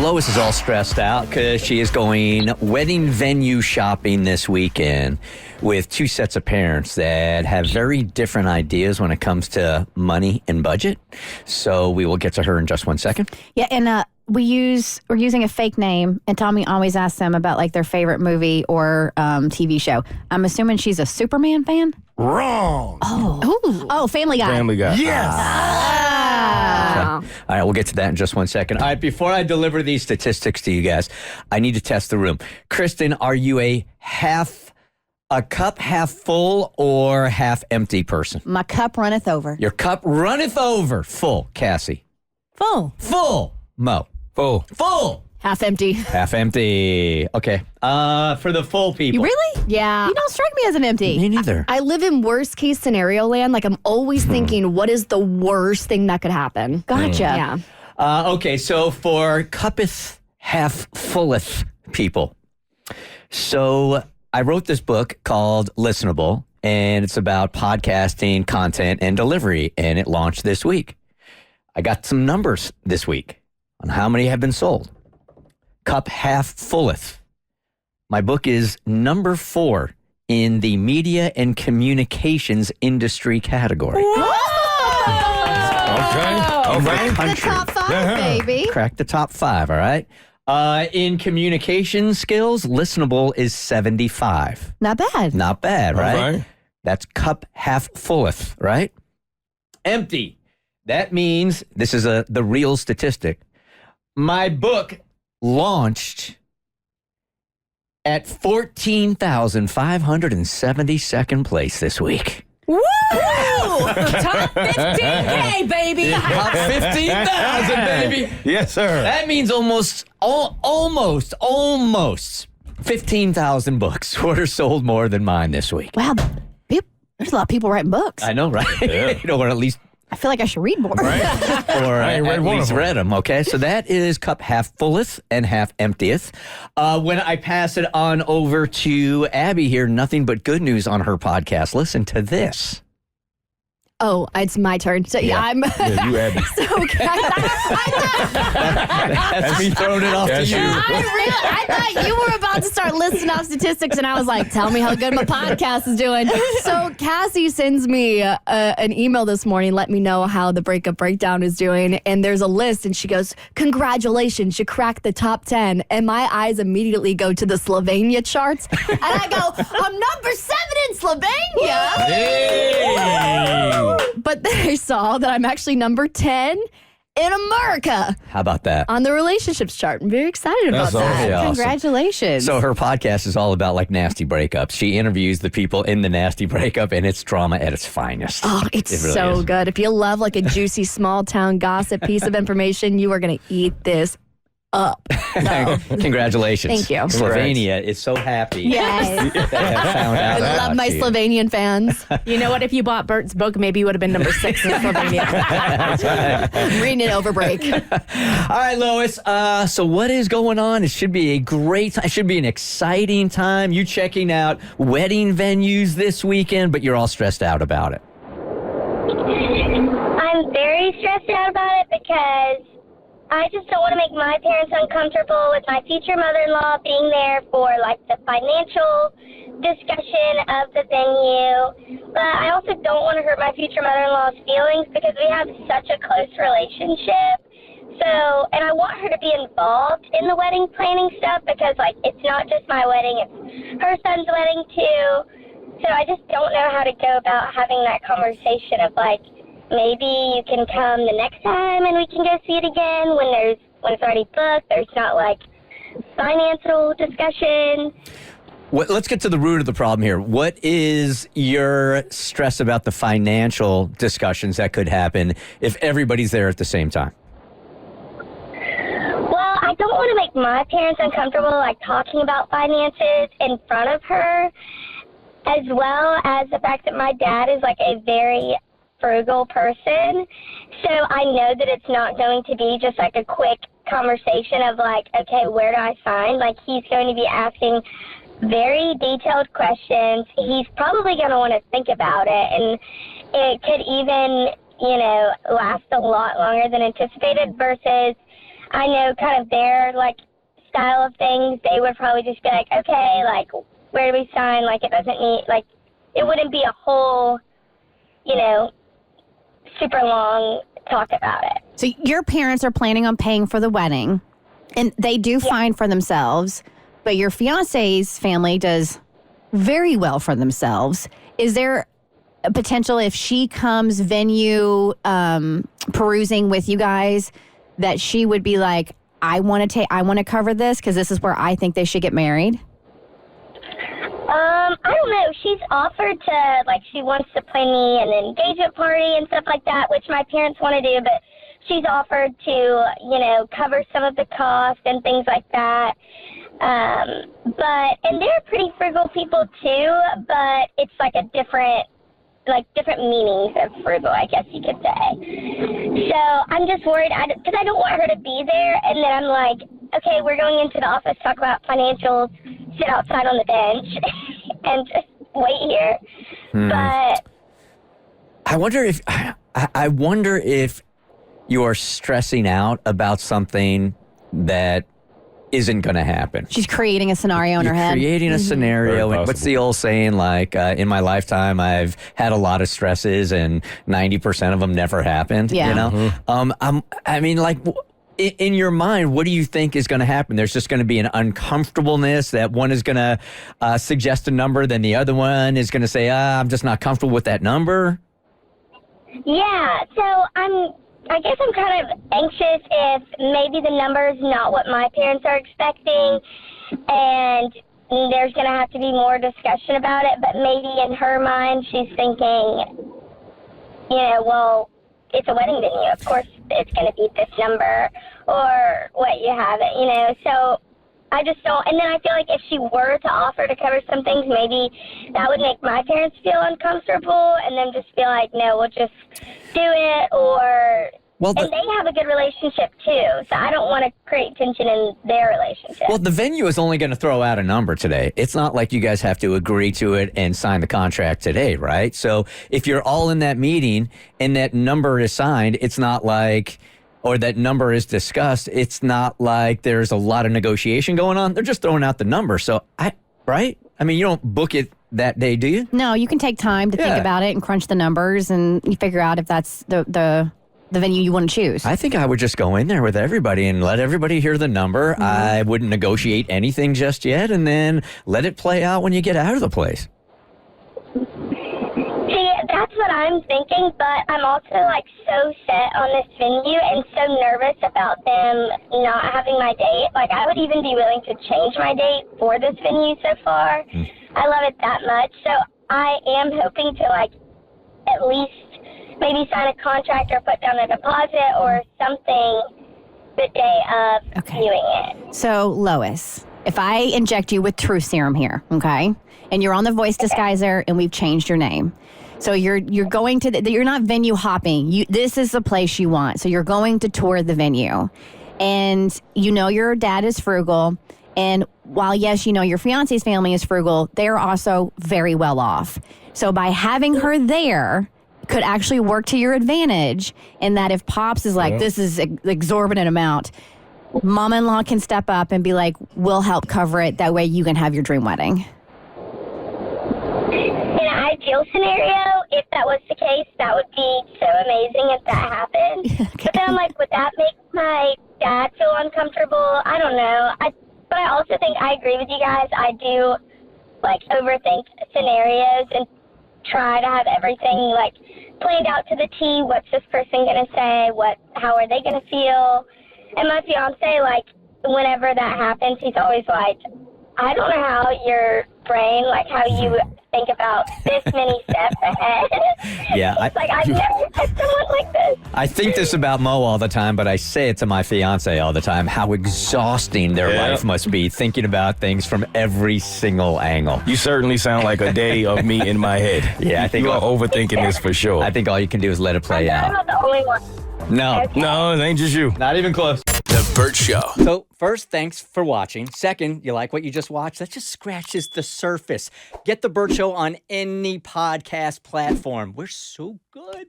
Lois is all stressed out because she is going wedding venue shopping this weekend with two sets of parents that have very different ideas when it comes to money and budget. So we will get to her in just 1 second. Yeah, and we're using a fake name, and Tommy always asks them about like their favorite movie or TV show. I'm assuming she's a Superman fan. Wrong. Oh, Family Guy. Family Guy. Yes. All right, we'll get to that in just 1 second. All right, before I deliver these statistics to you guys, I need to test the room. Kristen, are you a cup half full or half empty person? My cup runneth over. Your cup runneth over. Full. Cassie. Full. Full. Mo. Full. Full. Half empty. Half empty. Okay. For the full people. You really? Yeah. You don't strike me as an empty. Me neither. I live in worst case scenario land. Like I'm always thinking, what is the worst thing that could happen? Gotcha. Yeah. Okay, so for cuppeth half fulleth people. So I wrote this book called Listenable, and it's about podcasting, content, and delivery, and it launched this week. I got some numbers this week on how many have been sold. Cup half fulleth. My book is number 4 in the media and communications industry category. Okay. The top 5, baby. Crack the top 5, all right? In communication skills, Listenable is 75. Not bad. Not bad, right? Okay. That's cup half fulleth, right? Empty. That means, this is the real statistic, my book launched at 14,572nd place this week. Woo! Top 15K, baby. Top 15,000, baby. Yes, sir. That means almost 15,000 books were sold more than mine this week. Wow. There's a lot of people writing books. I know, right? Yeah. Or at least I feel like I should read more. Right. or I ain't read at one least of them. read them, okay? So that is cup half fulleth and half emptieth. When I pass it on over to Abby here, nothing but good news on her podcast. Listen to this. Oh, it's my turn. So yeah, I'm. Yeah, you Abby. So guys, That's me throwing it off to That's you. you. I thought you were about to start listing off statistics, and I was like, "Tell me how good my podcast is doing." So Cassie sends me an email this morning, let me know how the Breakup Breakdown is doing, and there's a list, and she goes, "Congratulations, you cracked the top 10," and my eyes immediately go to the Slovenia charts, and I go, "I'm number 7 in Slovenia." Hey! But then I saw that I'm actually number 10 in America How about that? on the relationships chart. I'm very excited about That's that. awesome. Congratulations. So her podcast is all about like nasty breakups. She interviews the people in the nasty breakup, and it's drama at its finest. Oh, it's It really so is. good. If you love like a juicy small town gossip piece of information, you are going to eat this up. So, Congratulations. Thank you. Slovenia is so happy. yes. that have found out I love about my you. Slovenian fans. You know what? If you bought Bert's book, maybe you would have been number 6 in Slovenia. I'm reading it over break. All right, Lois. So what is going on? It should be a great time. It should be an exciting time. You checking out wedding venues this weekend, but you're all stressed out about it. I'm very stressed out about it because I just don't want to make my parents uncomfortable with my future mother-in-law being there for, like, the financial discussion of the venue. But I also don't want to hurt my future mother-in-law's feelings because we have such a close relationship. So, and I want her to be involved in the wedding planning stuff because, like, it's not just my wedding, it's her son's wedding, too. So I just don't know how to go about having that conversation of, like, maybe you can come the next time and we can go see it again when it's already booked. There's not like financial discussion. Let's get to the root of the problem here. What is your stress about the financial discussions that could happen if everybody's there at the same time? Well, I don't want to make my parents uncomfortable, like talking about finances in front of her, as well as the fact that my dad is like a very frugal person. So I know that it's not going to be just like a quick conversation of like, okay, where do I sign? Like he's going to be asking very detailed questions. He's probably going to want to think about it, and it could even, last a lot longer than anticipated versus I know kind of their, like, style of things, they would probably just be like, okay, like, where do we sign? Like, it doesn't need, like, it wouldn't be a whole, super long talk about it. So your parents are planning on paying for the wedding, and they do fine for themselves, but your fiance's family does very well for themselves. Is there a potential if she comes venue perusing with you guys that she would be like, I want to cover this because this is where I think they should get married? I don't know. She's offered to, like, she wants to plan me an engagement party and stuff like that, which my parents want to do, but she's offered to, cover some of the cost and things like that. And they're pretty frugal people too, but it's like a different meanings of frugal, I guess you could say. So I'm just worried, because I don't want her to be there, and then I'm like, okay, we're going into the office, talk about financials, sit outside on the bench, and just wait here. But I wonder if you are stressing out about something that isn't going to happen. She's creating a scenario in her head. Creating a scenario. And what's the old saying? Like, in my lifetime, I've had a lot of stresses and 90% of them never happened. Yeah. I mean, like, in your mind, what do you think is going to happen? There's just going to be an uncomfortableness that one is going to suggest a number, then the other one is going to say, I'm just not comfortable with that number. Yeah, so I guess I'm kind of anxious if maybe the number's not what my parents are expecting, and there's going to have to be more discussion about it, but maybe in her mind she's thinking, well, it's a wedding venue. Of course it's going to be this number or what you have it, So I just don't, and then I feel like if she were to offer to cover some things, maybe that would make my parents feel uncomfortable and then just feel like, no, we'll just do it, and they have a good relationship too, so I don't want to create tension in their relationship. Well, the venue is only going to throw out a number today. It's not like you guys have to agree to it and sign the contract today, right? So if you're all in that meeting and that number is signed, it's not like, or that number is discussed, it's not like there's a lot of negotiation going on. They're just throwing out the number. So, right? I mean, you don't book it that day, do you? No, you can take time to think about it and crunch the numbers and you figure out if that's the venue you want to choose. I think I would just go in there with everybody and let everybody hear the number. Mm-hmm. I wouldn't negotiate anything just yet, and then let it play out when you get out of the place. See, that's what I'm thinking, but I'm also, like, so set on this venue and so nervous about them not having my date. Like, I would even be willing to change my date for this venue so far. I love it that much. So I am hoping to, like, at least maybe sign a contract or put down a deposit or something the day of viewing it. So, Lois, if I inject you with truth serum here, okay, and you're on the voice disguiser and we've changed your name. So you're going to, you're not venue hopping. This is the place you want. So you're going to tour the venue. And your dad is frugal. And while, yes, your fiance's family is frugal, they're also very well off. So by having her there could actually work to your advantage in that if Pops is like, this is an exorbitant amount, Mama-in-law can step up and be like, we'll help cover it. That way you can have your dream wedding. In an ideal scenario, if that was the case, that would be so amazing if that happened. But then I'm like, would that make my dad feel uncomfortable? I don't know. But I also think I agree with you guys. I do, like, overthink scenarios and try to have everything, like, planned out to the T. What's this person going to say? How are they going to feel? And my fiance, like, whenever that happens, he's always like, I don't know how your brain, like, how you think about this many steps ahead. Yeah. It's like, I've never met someone like this. I think this about Mo all the time, but I say it to my fiance all the time, how exhausting their life must be thinking about things from every single angle. You certainly sound like a day of me in my head. Yeah, I think you're overthinking this for sure. I think all you can do is let it play I'm out. not the only one. No. Okay. No, it ain't just you. Not even close. The Bert Show. So, first, thanks for watching. Second, you like what you just watched? That just scratches the surface. Get The Bert Show on any podcast platform. We're so good.